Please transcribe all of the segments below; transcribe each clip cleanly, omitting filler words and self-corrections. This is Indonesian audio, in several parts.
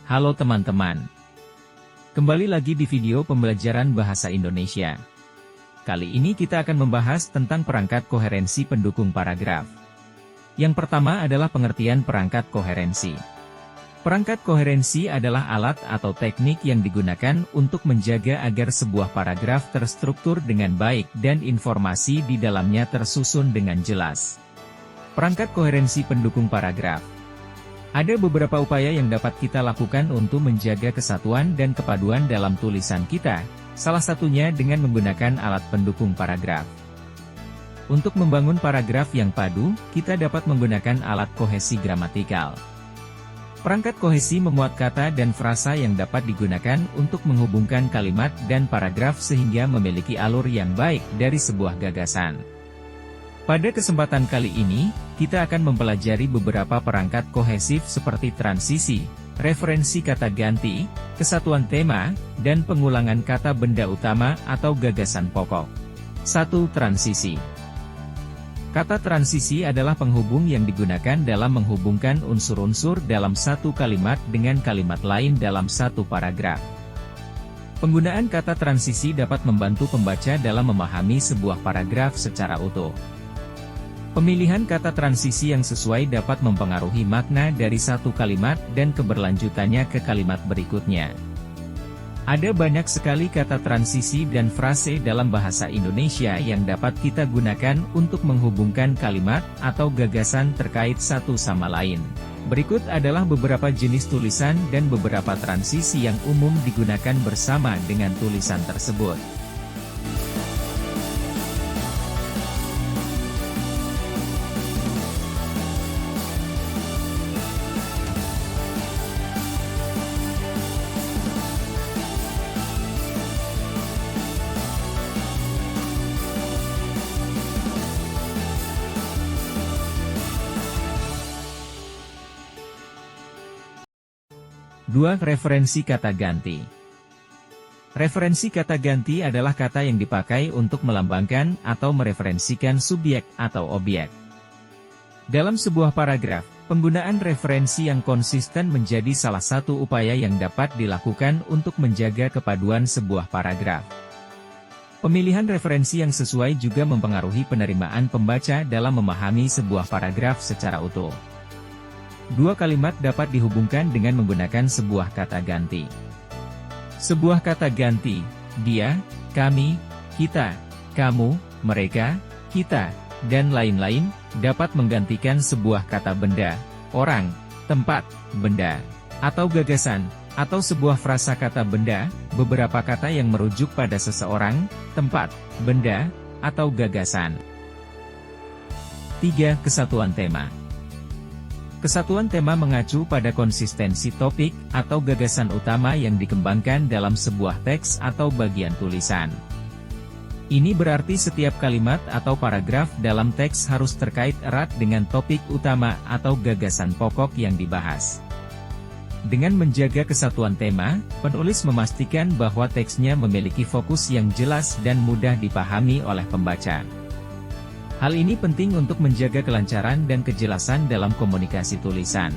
Halo teman-teman. Kembali lagi di video pembelajaran bahasa Indonesia. Kali ini kita akan membahas tentang perangkat koherensi pendukung paragraf. Yang pertama adalah pengertian perangkat koherensi. Perangkat koherensi adalah alat atau teknik yang digunakan untuk menjaga agar sebuah paragraf terstruktur dengan baik dan informasi di dalamnya tersusun dengan jelas. Perangkat koherensi pendukung paragraf. Ada beberapa upaya yang dapat kita lakukan untuk menjaga kesatuan dan kepaduan dalam tulisan kita, salah satunya dengan menggunakan alat pendukung paragraf. Untuk membangun paragraf yang padu, kita dapat menggunakan alat kohesi gramatikal. Perangkat kohesi memuat kata dan frasa yang dapat digunakan untuk menghubungkan kalimat dan paragraf sehingga memiliki alur yang baik dari sebuah gagasan. Pada kesempatan kali ini, kita akan mempelajari beberapa perangkat kohesif seperti transisi, referensi kata ganti, kesatuan tema, dan pengulangan kata benda utama atau gagasan pokok. 1. Transisi. Kata transisi adalah penghubung yang digunakan dalam menghubungkan unsur-unsur dalam satu kalimat dengan kalimat lain dalam satu paragraf. Penggunaan kata transisi dapat membantu pembaca dalam memahami sebuah paragraf secara utuh. Pemilihan kata transisi yang sesuai dapat mempengaruhi makna dari satu kalimat dan keberlanjutannya ke kalimat berikutnya. Ada banyak sekali kata transisi dan frase dalam bahasa Indonesia yang dapat kita gunakan untuk menghubungkan kalimat atau gagasan terkait satu sama lain. Berikut adalah beberapa jenis tulisan dan beberapa transisi yang umum digunakan bersama dengan tulisan tersebut. 2. Referensi kata ganti. Referensi kata ganti adalah kata yang dipakai untuk melambangkan atau mereferensikan subjek atau objek. Dalam sebuah paragraf, penggunaan referensi yang konsisten menjadi salah satu upaya yang dapat dilakukan untuk menjaga kepaduan sebuah paragraf. Pemilihan referensi yang sesuai juga mempengaruhi penerimaan pembaca dalam memahami sebuah paragraf secara utuh. Dua kalimat dapat dihubungkan dengan menggunakan sebuah kata ganti. Sebuah kata ganti, dia, kami, kita, kamu, mereka, kita, dan lain-lain, dapat menggantikan sebuah kata benda, orang, tempat, benda, atau gagasan, atau sebuah frasa kata benda, beberapa kata yang merujuk pada seseorang, tempat, benda, atau gagasan. 3. Kesatuan tema. Kesatuan tema mengacu pada konsistensi topik atau gagasan utama yang dikembangkan dalam sebuah teks atau bagian tulisan. Ini berarti setiap kalimat atau paragraf dalam teks harus terkait erat dengan topik utama atau gagasan pokok yang dibahas. Dengan menjaga kesatuan tema, penulis memastikan bahwa teksnya memiliki fokus yang jelas dan mudah dipahami oleh pembaca. Hal ini penting untuk menjaga kelancaran dan kejelasan dalam komunikasi tulisan.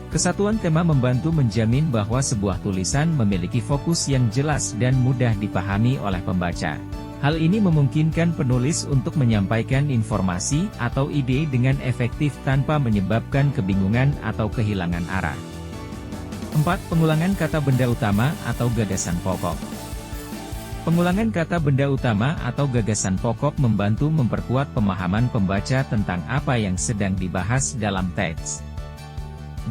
Kesatuan tema membantu menjamin bahwa sebuah tulisan memiliki fokus yang jelas dan mudah dipahami oleh pembaca. Hal ini memungkinkan penulis untuk menyampaikan informasi atau ide dengan efektif tanpa menyebabkan kebingungan atau kehilangan arah. 4. Pengulangan kata benda utama atau gagasan pokok. Pengulangan kata benda utama atau gagasan pokok membantu memperkuat pemahaman pembaca tentang apa yang sedang dibahas dalam teks.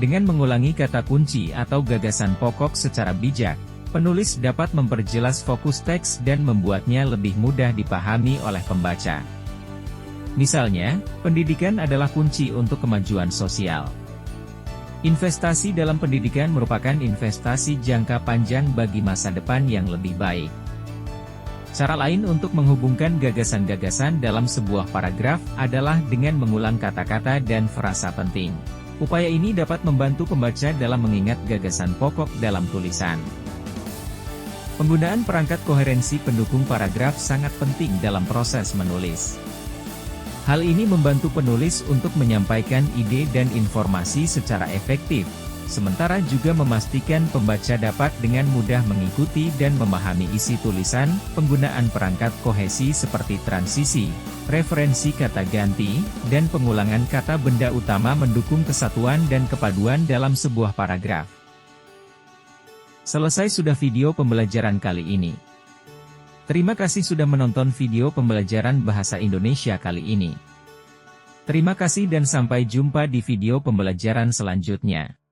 Dengan mengulangi kata kunci atau gagasan pokok secara bijak, penulis dapat memperjelas fokus teks dan membuatnya lebih mudah dipahami oleh pembaca. Misalnya, pendidikan adalah kunci untuk kemajuan sosial. Investasi dalam pendidikan merupakan investasi jangka panjang bagi masa depan yang lebih baik. Cara lain untuk menghubungkan gagasan-gagasan dalam sebuah paragraf adalah dengan mengulang kata-kata dan frasa penting. Upaya ini dapat membantu pembaca dalam mengingat gagasan pokok dalam tulisan. Penggunaan perangkat koherensi pendukung paragraf sangat penting dalam proses menulis. Hal ini membantu penulis untuk menyampaikan ide dan informasi secara efektif, Sementara juga memastikan pembaca dapat dengan mudah mengikuti dan memahami isi tulisan. Penggunaan perangkat kohesi seperti transisi, referensi kata ganti, dan pengulangan kata benda utama mendukung kesatuan dan kepaduan dalam sebuah paragraf. Selesai sudah video pembelajaran kali ini. Terima kasih sudah menonton video pembelajaran bahasa Indonesia kali ini. Terima kasih dan sampai jumpa di video pembelajaran selanjutnya.